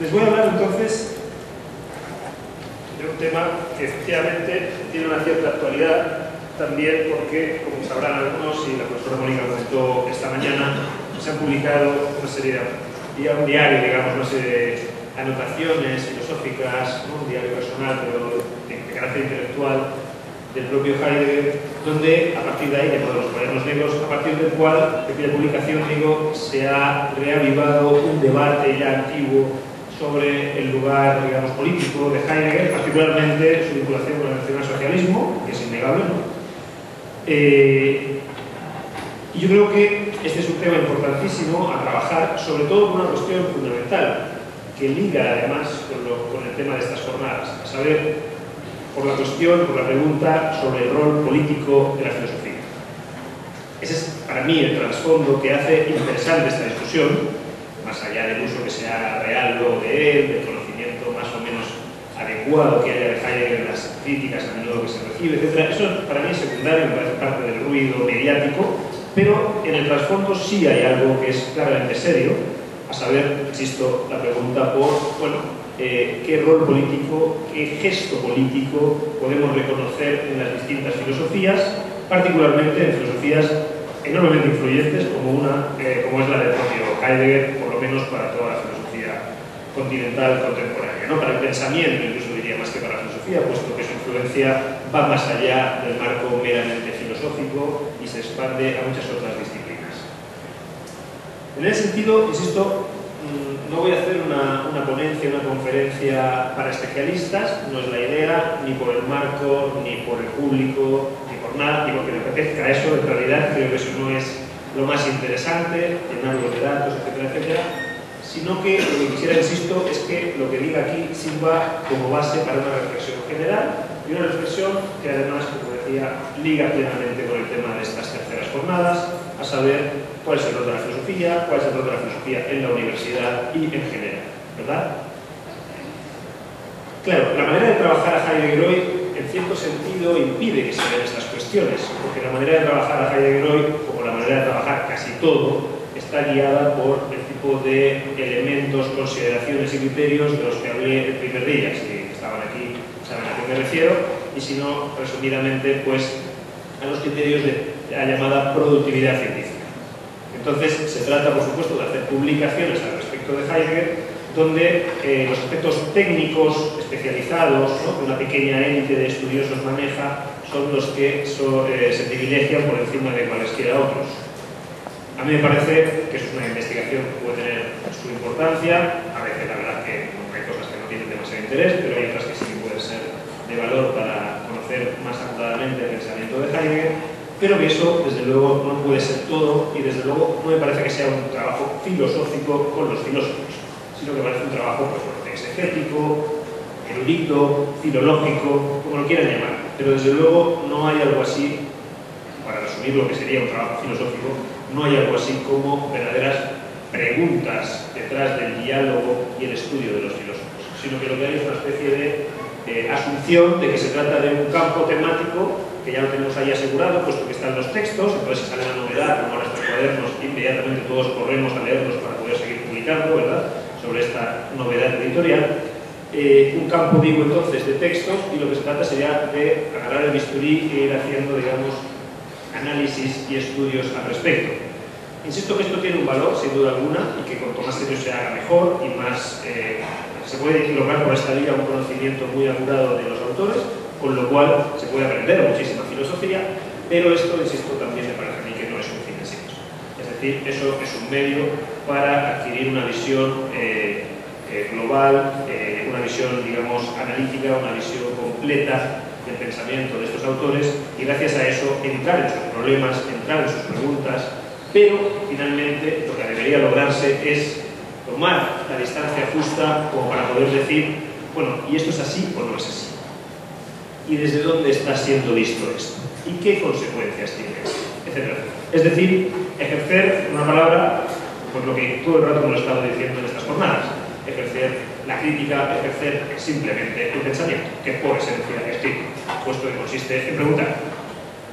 Les voy a hablar entonces de un tema que efectivamente tiene una cierta actualidad, también porque, como sabrán algunos, y la profesora Mónica comentó esta mañana, se han publicado una serie de, un diario, digamos, una serie de anotaciones filosóficas, ¿no? Un diario personal, pero de carácter intelectual, del propio Heidegger, donde a partir de ahí, de los cuadernos negros, a partir del cual, de cuya publicación, digo, se ha reavivado un debate ya antiguo sobre el lugar, digamos, político de Heidegger, particularmente su vinculación con el nacionalsocialismo, que es innegable, ¿no? Y yo creo que este es un tema importantísimo a trabajar, sobre todo por una cuestión fundamental, que liga además con el tema de estas jornadas, a saber, por la pregunta sobre el rol político de la filosofía. Ese es para mí el trasfondo que hace interesante esta discusión, más allá del uso que sea real luego de él, del conocimiento más o menos adecuado que haya de Heidegger en las críticas a menudo que se recibe, etc. Eso para mí es secundario, me parece parte del ruido mediático, pero en el trasfondo sí hay algo que es claramente serio, a saber, insisto, la pregunta por, bueno, qué rol político, qué gesto político podemos reconocer en las distintas filosofías, particularmente en filosofías enormemente influyentes como es la del propio Heidegger, por lo menos para toda la filosofía continental contemporánea, ¿no? Para el pensamiento, incluso diría más que para la filosofía, puesto que su influencia va más allá del marco meramente filosófico y se expande a muchas otras disciplinas. En ese sentido, insisto, no voy a hacer una ponencia, una conferencia para especialistas, no es la idea, ni por el marco, ni por el público, ni por nada, ni porque me apetezca eso. En realidad creo que eso no es lo más interesante, llenarlo de datos, etcétera, etcétera, sino que lo que quisiera, insisto, es que lo que diga aquí sirva como base para una reflexión general y una reflexión que además, como decía, liga plenamente con el tema de estas terceras jornadas, a saber cuál es el rol de la filosofía, cuál es el rol de la filosofía en la universidad y en general, ¿verdad? Claro, la manera de trabajar a Heidegger hoy, en cierto sentido, impide que se vean estas cuestiones, porque la manera de trabajar a Heidegger hoy, como la manera de trabajar casi todo, está guiada por el tipo de elementos, consideraciones y criterios de los que hablé el primer día. Si estaban aquí, saben a qué me refiero, y si no, resumidamente, pues a los criterios de la llamada productividad científica. Entonces, se trata, por supuesto, de hacer publicaciones al respecto de Heidegger, donde los aspectos técnicos especializados, ¿no?, que una pequeña élite de estudiosos maneja, son los que se privilegian por encima de cualesquiera otros. A mí me parece que eso es una investigación que puede tener su importancia. A veces, la verdad, que hay cosas que no tienen demasiado interés, pero hay otras que sí pueden ser de valor para conocer más acudadamente el pensamiento de Heidegger, pero que eso, desde luego, no puede ser todo, y desde luego no me parece que sea un trabajo filosófico con los filósofos, sino que parece un trabajo, pues, exegético, erudito, filológico, como lo quieran llamar, pero desde luego no hay algo así, para resumir lo que sería un trabajo filosófico, no hay algo así como verdaderas preguntas detrás del diálogo y el estudio de los filósofos, sino que lo que hay es una especie de asunción de que se trata de un campo temático que ya lo tenemos ahí asegurado, puesto que están los textos. Entonces, si sale una novedad, como ahora estos cuadernos, inmediatamente todos corremos a leerlos para poder seguir publicando, ¿verdad?, sobre esta novedad editorial. Un campo, digo, entonces, de textos, y lo que se trata sería de agarrar el bisturí e ir haciendo, digamos, análisis y estudios al respecto. Insisto que esto tiene un valor, sin duda alguna, y que cuanto más serio se haga mejor, y más se puede lograr por esta vía un conocimiento muy acurado de los autores, con lo cual se puede aprender muchísima filosofía, pero esto, insisto, también me parece a mí que no es un fin en sí mismo. Es decir, eso es un medio para adquirir una visión global, una visión, digamos, analítica, una visión completa del pensamiento de estos autores, y gracias a eso entrar en sus problemas, entrar en sus preguntas, pero finalmente lo que debería lograrse es tomar la distancia justa como para poder decir, bueno, ¿y esto es así o no es así? ¿Y desde dónde está siendo visto esto? ¿Y qué consecuencias tiene esto? Etcétera. Es decir, ejercer, una palabra, pues lo que todo el rato me lo he estado diciendo en estas jornadas, ejercer la crítica, ejercer simplemente el pensamiento, que por esencia es crítico, puesto que consiste en preguntar,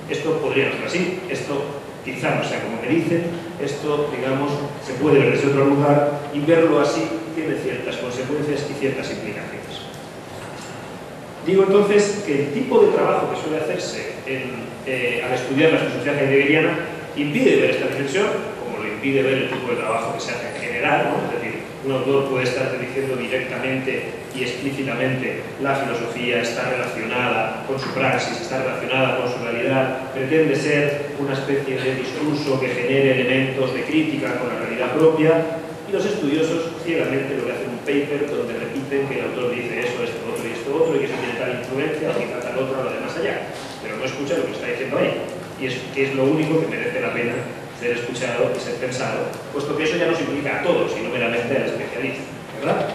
esto podría no ser así, esto quizá no sea como me dicen, esto, digamos, se puede ver desde otro lugar, y verlo así tiene ciertas consecuencias y ciertas implicaciones. Digo entonces que el tipo de trabajo que suele hacerse al estudiar la filosofía heideggeriana impide ver esta dimensión, como lo impide ver el tipo de trabajo que se hace en general, ¿no? Es decir, un autor puede estar diciendo directamente y explícitamente la filosofía está relacionada con su praxis, está relacionada con su realidad, pretende ser una especie de discurso que genere elementos de crítica con la realidad propia, y los estudiosos ciegamente lo que hacen un paper donde repiten que el autor dice eso, esto, otro y esto, otro, y que eso tiene tal influencia, o quizá tal otra, o lo demás allá, pero no escucha lo que está diciendo ahí, y es lo único que merece la pena ser escuchado y ser pensado, puesto que eso ya nos implica a todos y no meramente al especialista, ¿verdad?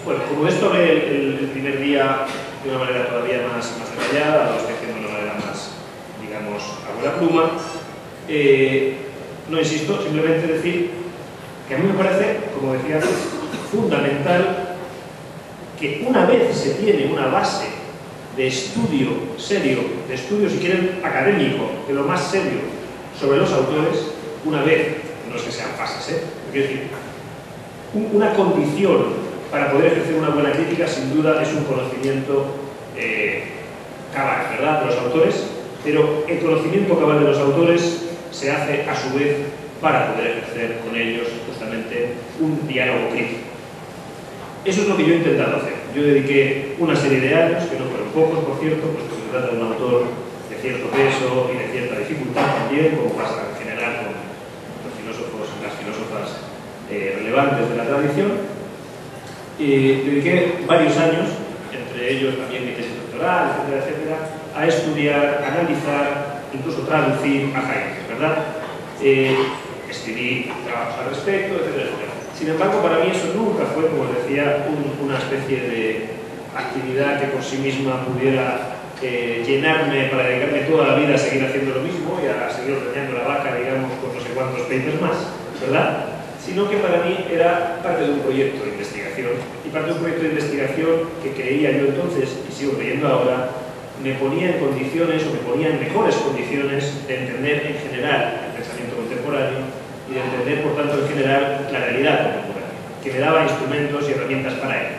Bueno, como esto hablé el primer día de una manera todavía más detallada, lo estoy haciendo de una manera más, digamos, a buena pluma, no insisto, simplemente decir que a mí me parece, como decía antes, fundamental que una vez se tiene una base de estudio serio, de estudio, si quieren, académico, de lo más serio, sobre los autores, una vez, no es que sean fases, quiero decir, una condición para poder ejercer una buena crítica, sin duda, es un conocimiento cabal, ¿verdad?, de los autores, pero el conocimiento cabal de los autores se hace, a su vez, para poder ejercer con ellos, justamente, un diálogo crítico. Eso es lo que yo he intentado hacer. Yo dediqué una serie de años, que no fueron pocos, por cierto, pues se trata de un autor de cierto peso y de cierta dificultad también, como pasa en general con los filósofos y las filósofas relevantes de la tradición. Dediqué varios años, entre ellos también mi tesis doctoral, etcétera, etcétera, a estudiar, analizar, incluso traducir a Heidegger, ¿verdad? Escribí trabajos al respecto, etcétera, etcétera. Sin embargo, para mí eso nunca fue, como decía, una especie de actividad que por sí misma pudiera llenarme para dedicarme toda la vida a seguir haciendo lo mismo y a seguir ordeñando la vaca, digamos, con no sé cuántos papers más, ¿verdad? Sino que para mí era parte de un proyecto de investigación, y parte de un proyecto de investigación que creía yo entonces, y sigo creyendo ahora, me ponía en condiciones, o me ponía en mejores condiciones de entender en general el pensamiento contemporáneo y de entender, por tanto, en general la realidad contemporánea, que me daba instrumentos y herramientas para ello.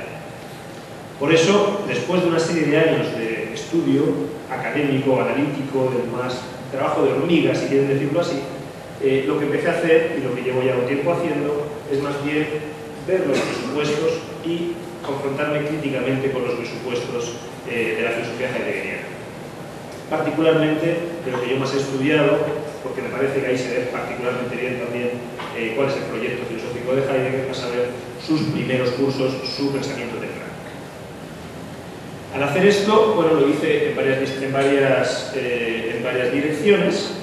Por eso, después de una serie de años de estudio académico, analítico, del más trabajo de hormiga, si quieren decirlo así, lo que empecé a hacer, y lo que llevo ya un tiempo haciendo, es más bien ver los presupuestos y confrontarme críticamente con los presupuestos de la filosofía heideggeriana. Particularmente de lo que yo más he estudiado, porque me parece que ahí se ve particularmente bien también cuál es el proyecto filosófico de Heidegger, a saber, sus primeros cursos, su pensamiento de Frank. Al hacer esto, bueno, lo hice en varias direcciones.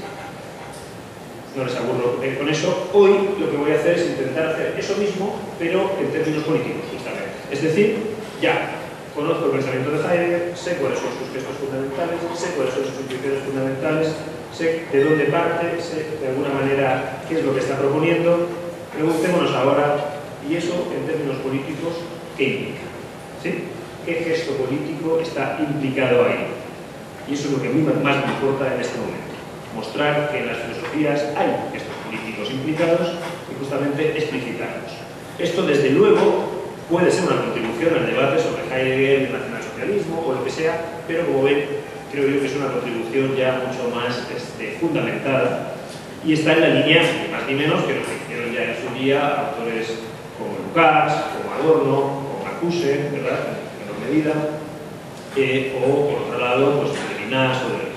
No les aburro con eso. Hoy lo que voy a hacer es intentar hacer eso mismo, pero en términos políticos, justamente. Es decir, ya conozco el pensamiento de Heidegger, sé cuáles son sus gestos fundamentales, sé cuáles son sus intuiciones fundamentales, sé de dónde parte, sé de alguna manera qué es lo que está proponiendo. Preguntémonos ahora, y eso en términos políticos, ¿qué implica? ¿Sí? ¿Qué gesto político está implicado ahí? Y eso es lo que a mí más me importa en este momento. Mostrar que en las filosofías hay gestos políticos implicados y justamente explicitarlos. Esto, desde luego, puede ser una contribución al debate sobre Heidegger, el nacionalsocialismo o lo que sea, pero como ven, creo yo que es una contribución ya mucho más fundamentada y está en la línea, ni más ni menos, que lo que hicieron ya en su día autores como Lukács, como Adorno, como Marcuse, ¿verdad?, en menor medida, o por otro lado, pues de Levinas o de...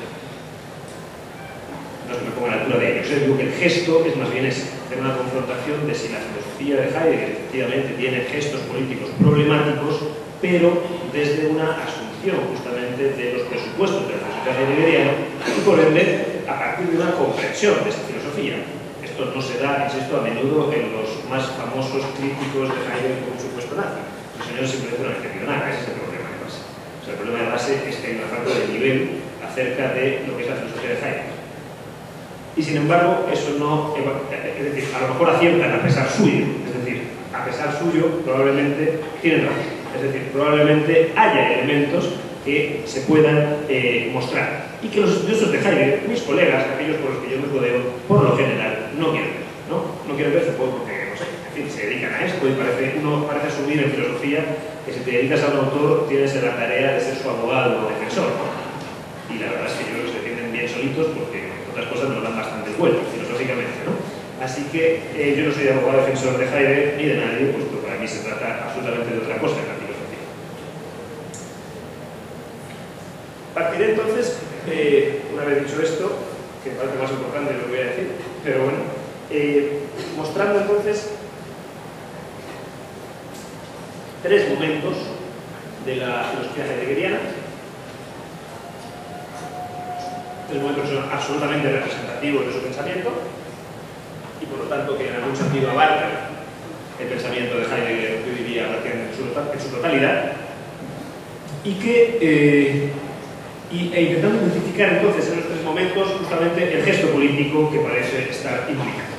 No es que me ponga a la altura de ellos, digo que el gesto es más bien ese, hacer una confrontación de si la filosofía de Heidegger efectivamente tiene gestos políticos problemáticos, pero desde una asunción justamente de los presupuestos de la filosofía heideggeriana y por ende a partir de una comprensión de esta filosofía. Esto no se da, insisto, a menudo en los más famosos críticos de Heidegger como supuesto nazi. Los señores simplemente no han entendido nada, ese es el problema de base. O sea, el problema de base es que hay una falta de nivel acerca de lo que es la filosofía de Heidegger. Y sin embargo, eso no, es decir, a lo mejor aciertan a pesar suyo, es decir, a pesar suyo probablemente tienen razón, es decir, probablemente haya elementos que se puedan mostrar y que los estudiosos de Heidegger, mis colegas, aquellos por los que yo me rodeo, por lo general no quieren ver, ¿no? No quieren ver, supongo, porque, no sé, en decir, se dedican a esto y uno parece asumir en filosofía que si te dedicas a un autor tienes la tarea de ser su abogado o defensor, ¿no? Y la verdad es que yo creo que se defienden bien solitos porque otras cosas nos dan bastante vueltas filosóficamente, ¿no? Así que yo no soy abogado defensor de Heidegger ni de nadie, puesto para mí se trata absolutamente de otra cosa en la filosofía. Partiré entonces, una vez dicho esto, que parece más importante lo que voy a decir, pero bueno, mostrando entonces tres momentos de la filosofía heideggeriana, tres momentos que son absolutamente representativos de su pensamiento y por lo tanto que en algún sentido abarcan el pensamiento de Heidegger, yo diría, en su totalidad, e intentando identificar entonces en los tres momentos justamente el gesto político que parece estar implicado.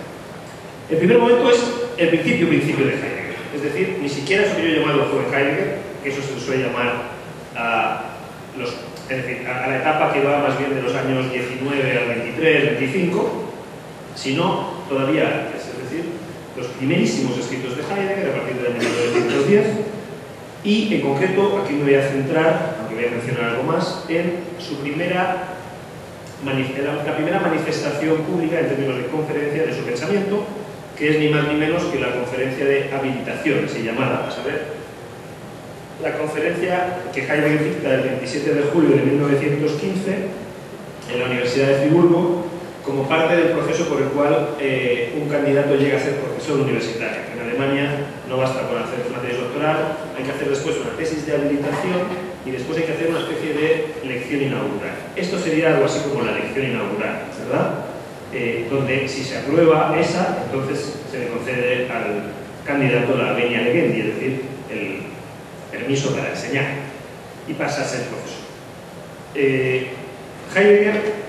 El primer momento es el principio de Heidegger, es decir, ni siquiera es lo que yo he llamado el joven Heidegger, que eso se le suele llamar a la etapa que va más bien de los años 19 al 23, 25, sino todavía antes, es decir, los primerísimos escritos de Heidegger a partir del año 1910, y en concreto aquí me voy a centrar, aunque voy a mencionar algo más, en la primera manifestación pública en términos de conferencia de su pensamiento, que es ni más ni menos que la conferencia de habilitación, así llamada, a saber, la conferencia que Heidegger dicta el 27 de julio de 1915 en la Universidad de Friburgo, como parte del proceso por el cual un candidato llega a ser profesor universitario. En Alemania no basta con hacer una tesis doctoral, hay que hacer después una tesis de habilitación y después hay que hacer una especie de lección inaugural. Esto sería algo así como la lección inaugural, ¿verdad? Donde si se aprueba esa, entonces se le concede al candidato la venia legendi, es decir, el permiso para enseñar, y pasa a ser profesor. Heidegger,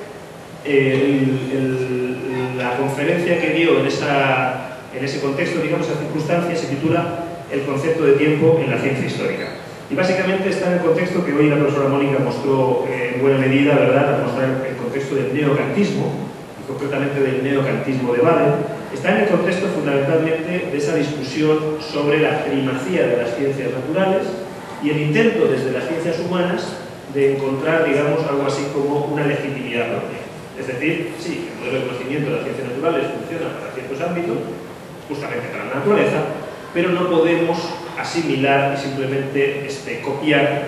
la conferencia que dio en ese contexto, digamos, esa circunstancia, se titula El concepto de tiempo en la ciencia histórica. Y básicamente está en el contexto que hoy la profesora Mónica mostró en buena medida, ¿verdad?, al mostrar el contexto del neokantismo, y concretamente del neokantismo de Baden. Está en el contexto fundamentalmente de esa discusión sobre la primacía de las ciencias naturales y el intento desde las ciencias humanas de encontrar, digamos, algo así como una legitimidad propia. Es decir, sí, el modelo de conocimiento de las ciencias naturales funciona para ciertos ámbitos, justamente para la naturaleza, pero no podemos asimilar y simplemente copiar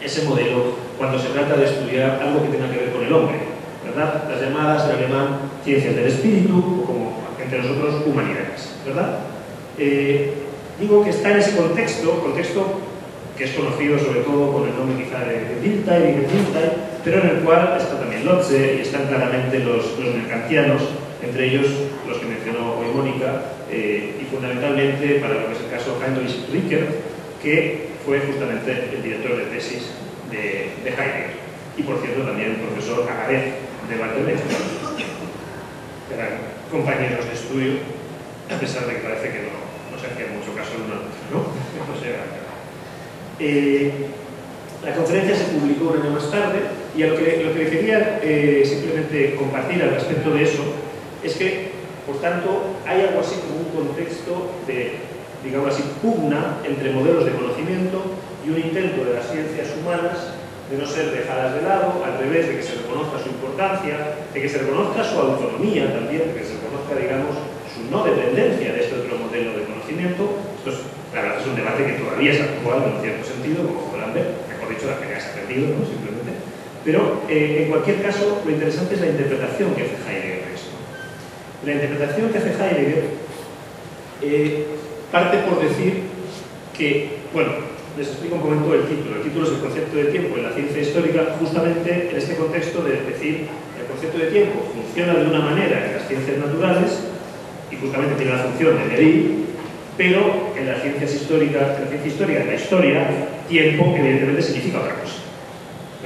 ese modelo cuando se trata de estudiar algo que tenga que ver con el hombre, ¿verdad? Las llamadas en alemán ciencias del espíritu, o como entre nosotros humanidades, ¿verdad? Digo que está en ese contexto que es conocido sobre todo con el nombre quizá de Dilthey y de Dilthey, pero en el cual está también Lotze y están claramente los mercantianos, entre ellos los que mencionó hoy Mónica, y fundamentalmente, para lo que es el caso, Heinrich Ricker, que fue justamente el director de tesis de Heidegger, y por cierto también el profesor Agaret de Bartelett. Eran compañeros de estudio, a pesar de que parece que no se hacía mucho caso de una otra, ¿no? No sé, la conferencia se publicó un año más tarde y lo que quería simplemente compartir al respecto de eso es que, por tanto, hay algo así como un contexto de, digamos así, pugna entre modelos de conocimiento y un intento de las ciencias humanas de no ser dejadas de lado, al revés, de que se reconozca su importancia, de que se reconozca su autonomía también, de que se reconozca, digamos, su no dependencia de este otro modelo de conocimiento. Esto es, la verdad, es un debate que todavía es actual en cierto sentido, como podrán ver, mejor dicho, la pelea se ha perdido, ¿no?, simplemente. Pero, en cualquier caso, lo interesante es la interpretación que hace Heidegger de esto. La interpretación que hace Heidegger parte por decir que, bueno, les explico un momento el título. El título es el concepto de tiempo en la ciencia histórica, justamente en este contexto de decir el concepto de tiempo funciona de una manera en las ciencias naturales y justamente tiene la función de medir, pero en las ciencias históricas, en la historia, tiempo evidentemente significa otra cosa,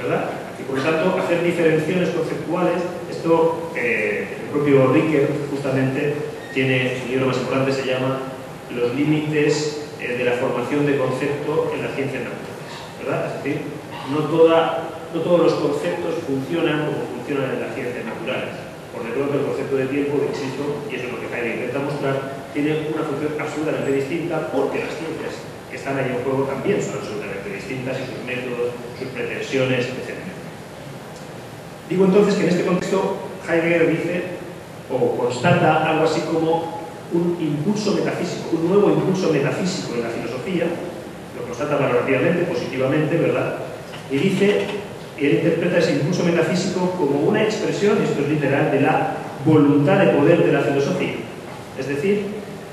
¿verdad? Y por lo tanto, hacer diferenciaciones conceptuales, esto el propio Ricker justamente tiene, su libro más importante se llama Los límites de la formación de concepto en las ciencias naturales, ¿verdad? Es decir, no todos los conceptos funcionan como funcionan en las ciencias naturales. Por de pronto el concepto de tiempo, insisto, y eso es lo que Heidegger intenta mostrar, tiene una función absolutamente distinta, porque las ciencias que están ahí en juego también son absolutamente distintas, y sus métodos, sus pretensiones, etc. Digo entonces que en este contexto Heidegger dice o constata algo así como un impulso metafísico, un nuevo impulso metafísico en la filosofía, lo constata valorativamente, positivamente, ¿verdad? Y dice, él interpreta ese impulso metafísico como una expresión, y esto es literal, de la voluntad de poder de la filosofía. Es decir,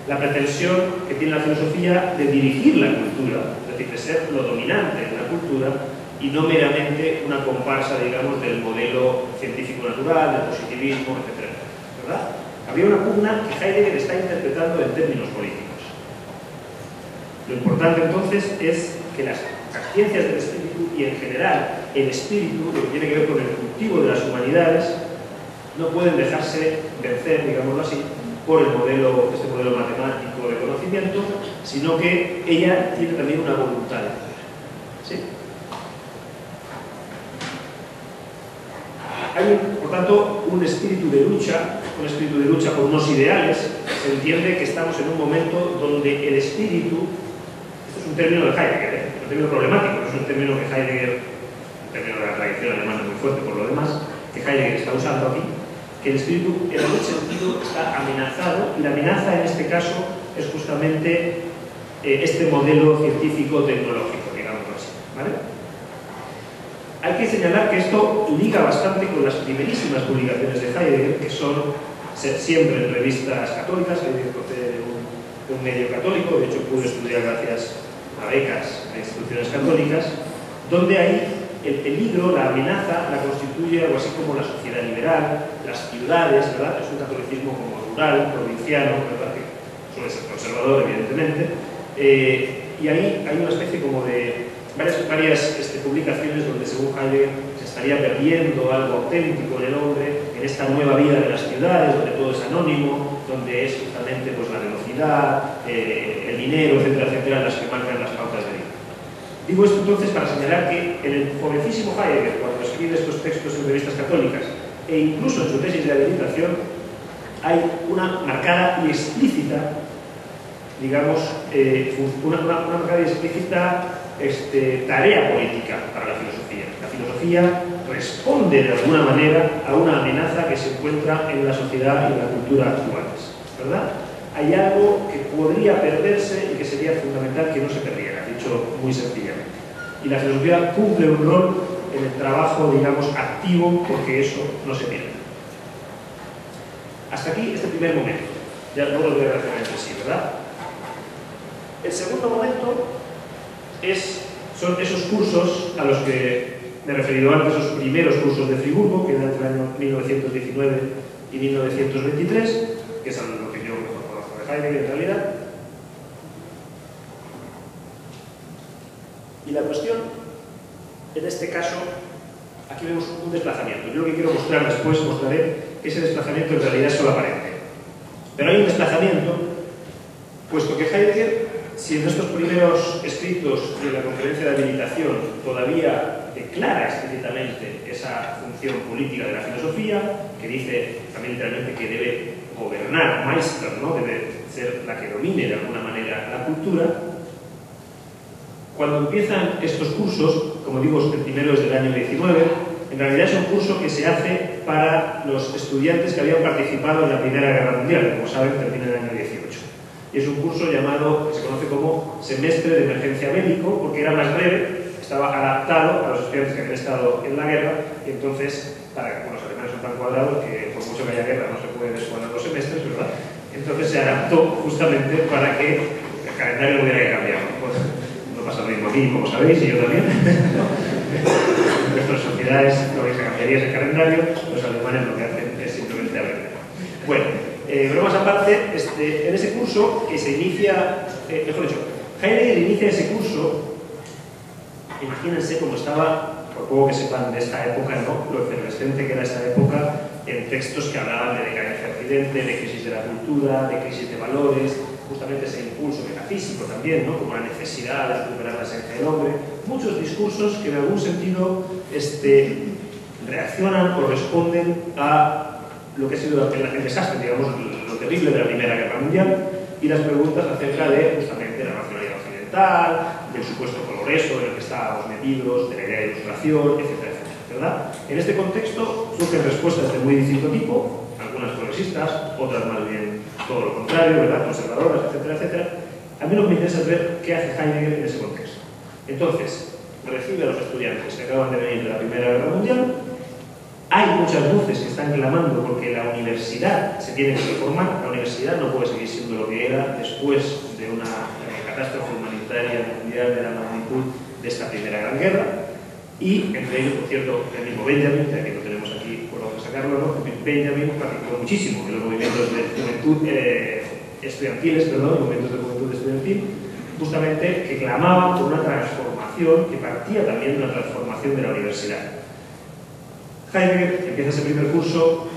la pretensión que tiene la filosofía de dirigir la cultura, es decir, de ser lo dominante en la cultura y no meramente una comparsa, digamos, del modelo científico-natural, del positivismo, etc. ¿Verdad? Había una pugna que Heidegger está interpretando en términos políticos. Lo importante entonces es que las ciencias del espíritu y en general el espíritu, lo que tiene que ver con el cultivo de las humanidades, no pueden dejarse vencer, digámoslo así, por el modelo, este modelo matemático de conocimiento, sino que ella tiene también una voluntad de poder. ¿Sí? Hay, por tanto, un espíritu de lucha por unos ideales. Se entiende que estamos en un momento donde el espíritu, esto es un término de Heidegger, es un término problemático, no es un término que Heidegger, un término de la tradición alemana muy fuerte por lo demás, que Heidegger está usando aquí, que el espíritu en algún sentido está amenazado, y la amenaza en este caso es justamente este modelo científico-tecnológico, digámoslo así, ¿vale? Hay que señalar que esto liga bastante con las primerísimas publicaciones de Heidegger, que son siempre en revistas católicas. Heidegger procede de un medio católico, de hecho pudo estudiar gracias a becas a instituciones católicas, donde ahí el peligro, la amenaza, la constituye algo así como la sociedad liberal, las ciudades, ¿verdad? Es un catolicismo como rural, provinciano, ¿verdad? Que suele ser conservador, evidentemente, y ahí hay una especie como de varias publicaciones donde, según Heidegger, se estaría perdiendo algo auténtico en el hombre, en esta nueva vida de las ciudades, donde todo es anónimo, donde es justamente pues, la velocidad, el dinero, etcétera, etcétera, las que marcan las pautas de vida. Digo esto entonces para señalar que en el jovencísimo Heidegger, cuando escribe estos textos en revistas católicas, e incluso en su tesis de habilitación, hay una marcada y explícita, digamos, una marcada y explícita tarea política para la filosofía. La filosofía responde de alguna manera a una amenaza que se encuentra en la sociedad y en la cultura actuales, ¿verdad? Hay algo que podría perderse y que sería fundamental que no se perdiera, dicho muy sencillamente. Y la filosofía cumple un rol en el trabajo, digamos, activo, porque eso no se pierda. Hasta aquí este primer momento. Ya no lo voy a referir entre sí, ¿verdad? El segundo momento son esos cursos a los que me he referido antes, esos primeros cursos de Friburgo, que eran entre el año 1919 y 1923, que es a lo que yo mejor conozco de Heidegger en realidad. Y la cuestión, en este caso, aquí vemos un desplazamiento. Yo lo que quiero mostrar después, mostraré que ese desplazamiento en realidad es solo aparente. Pero hay un desplazamiento, puesto que Heidegger, si en estos primeros escritos de la conferencia de habilitación todavía declara explícitamente esa función política de la filosofía, que dice también literalmente que debe gobernar, Meister, ¿no? Debe ser la que domine de alguna manera la cultura. Cuando empiezan estos cursos, como digo, el primero es del año 19, en realidad es un curso que se hace para los estudiantes que habían participado en la Primera Guerra Mundial, como saben, termina en el año 18. Y es un curso llamado, que se conoce como Semestre de Emergencia Bélico, porque era más breve, estaba adaptado a los estudiantes que habían estado en la guerra, y entonces, bueno, los alemanes son tan cuadrados que por mucho que haya guerra no se pueden descuadrar los semestres, ¿verdad? Entonces se adaptó justamente para que el calendario no hubiera que cambiar. Pues, no pasa lo mismo aquí, como sabéis, y yo también. En nuestras sociedades lo que se cambiaría es el calendario, los alemanes lo que hacen es simplemente aprender. Bueno, bromas aparte, en ese curso que se inicia, mejor dicho, Heidegger inicia ese curso, imagínense cómo estaba, por poco que sepan de esta época, ¿no? Lo efervescente que era esta época, en textos que hablaban de decadencia de Occidente, de crisis de la cultura, de crisis de valores, justamente ese impulso metafísico también, ¿no? Como la necesidad de recuperar la esencia del hombre, muchos discursos que en algún sentido reaccionan o responden a lo que ha sido el desastre, digamos, lo terrible de la Primera Guerra Mundial, y las preguntas acerca de justamente la racionalidad occidental, del supuesto progreso en el que estábamos metidos, de la idea de ilustración, etcétera, etcétera, ¿verdad? En este contexto surgen respuestas de muy distinto tipo, algunas progresistas, otras más bien todo lo contrario, ¿verdad? Conservadoras, etcétera, etcétera. A mí lo que me interesa es ver qué hace Heidegger en ese contexto. Entonces, recibe a los estudiantes que acaban de venir de la Primera Guerra Mundial. Hay muchas voces que están clamando porque la universidad se tiene que reformar. La universidad no puede seguir siendo lo que era después de una catástrofe humanitaria mundial de la magnitud de esta Primera Gran Guerra. Y entre ellos, por cierto, el mismo Benjamin, ya que lo tenemos aquí por donde sacarlo, ¿no? Benjamin participó muchísimo en los movimientos de juventud estudiantiles, perdón, movimientos de juventud estudiantil, justamente que clamaban por una transformación que partía también de una transformación de la universidad. Heidegger empieza ese primer curso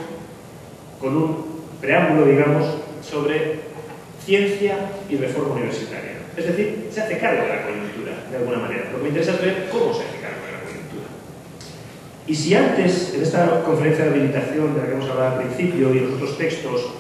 con un preámbulo, digamos, sobre ciencia y reforma universitaria. Es decir, se hace cargo de la coyuntura, de alguna manera. Lo que me interesa es ver cómo se hace cargo de la coyuntura. Y si antes, en esta conferencia de habilitación de la que hemos hablado al principio y en los otros textos,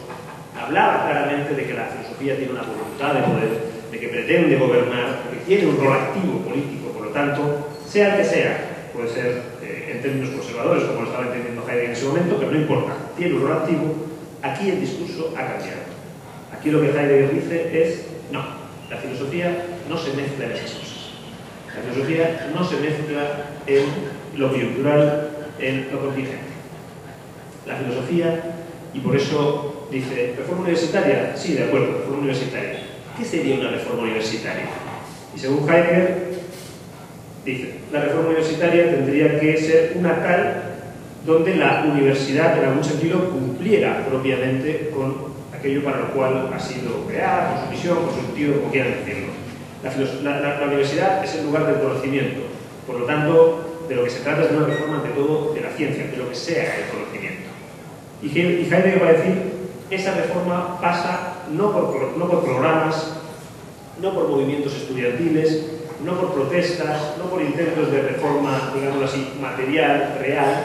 hablaba claramente de que la filosofía tiene una voluntad de poder, de que pretende gobernar, de que tiene un rol activo político, por lo tanto, sea el que sea, puede ser en términos conservadores, como lo estaba entendiendo Heidegger en ese momento, pero no importa, tiene un rol activo, aquí el discurso ha cambiado. Aquí lo que Heidegger dice es, no, la filosofía no se mezcla en esas cosas. La filosofía no se mezcla en lo coyuntural, en lo contingente. La filosofía, y por eso dice, ¿reforma universitaria? Sí, de acuerdo, reforma universitaria. ¿Qué sería una reforma universitaria? Y según Heidegger, dice, la reforma universitaria tendría que ser una tal donde la universidad, en algún sentido, cumpliera propiamente con aquello para lo cual ha sido creada, con su misión, con su sentido, como quieran decirlo. La universidad es el lugar del conocimiento, por lo tanto, de lo que se trata es de una reforma, ante todo, de la ciencia, de lo que sea el conocimiento. Y Heidegger va a decir, esa reforma pasa no por programas, no por movimientos estudiantiles, no por protestas, no por intentos de reforma, digamos así, material, real,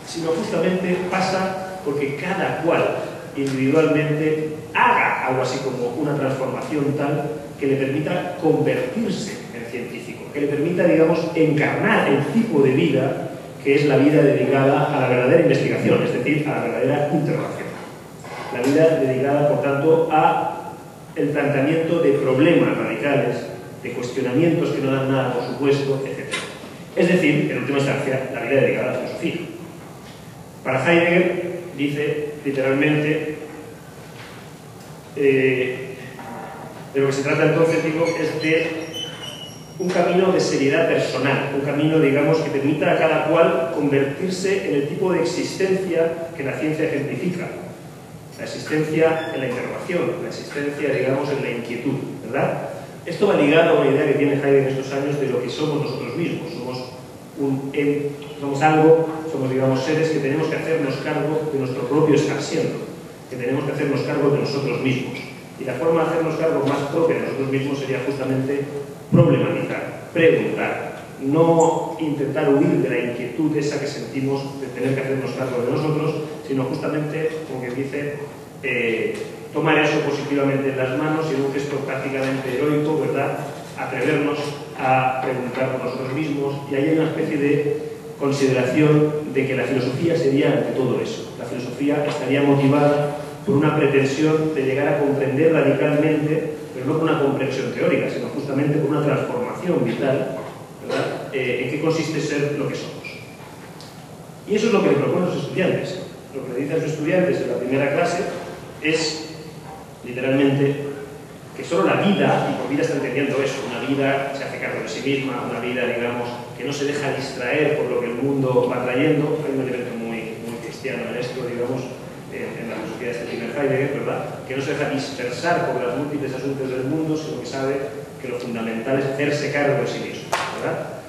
sino justamente pasa porque cada cual individualmente haga algo así como una transformación tal que le permita convertirse en científico, que le permita, digamos, encarnar el tipo de vida que es la vida dedicada a la verdadera investigación, es decir, a la verdadera interrogación. La vida dedicada, por tanto, a el planteamiento de problemas radicales, de cuestionamientos que no dan nada por supuesto, etc. Es decir, en última instancia, la vida dedicada a la filosofía. Para Heidegger, dice literalmente, de lo que se trata entonces, digo, es de un camino de seriedad personal, un camino, digamos, que permita a cada cual convertirse en el tipo de existencia que la ciencia ejemplifica. La existencia en la interrogación, la existencia, digamos, en la inquietud, ¿verdad? Esto va ligado a una idea que tiene Heidegger en estos años de lo que somos nosotros mismos. Somos algo, somos, digamos, seres que tenemos que hacernos cargo de nuestro propio estar siendo, que tenemos que hacernos cargo de nosotros mismos. Y la forma de hacernos cargo más propia de nosotros mismos sería justamente problematizar, preguntar, no intentar huir de la inquietud esa que sentimos de tener que hacernos cargo de nosotros, sino justamente, como que dice, tomar eso positivamente en las manos y en un gesto prácticamente heroico, ¿verdad?, atrevernos a preguntar por nosotros mismos, y ahí hay una especie de consideración de que la filosofía sería ante todo eso. La filosofía estaría motivada por una pretensión de llegar a comprender radicalmente, pero no por una comprensión teórica, sino justamente por una transformación vital, ¿verdad?, en qué consiste ser lo que somos. Y eso es lo que le proponen los estudiantes. Lo que le dicen los estudiantes en la primera clase es, literalmente, que solo la vida, y por vida está entendiendo eso, una vida que se hace cargo de sí misma, una vida, digamos, que no se deja distraer por lo que el mundo va trayendo. Hay un elemento muy cristiano en esto, digamos, en la filosofía de este primer Heidegger, ¿verdad?, que no se deja dispersar por los múltiples asuntos del mundo, sino que sabe que lo fundamental es hacerse cargo de sí mismo, ¿verdad?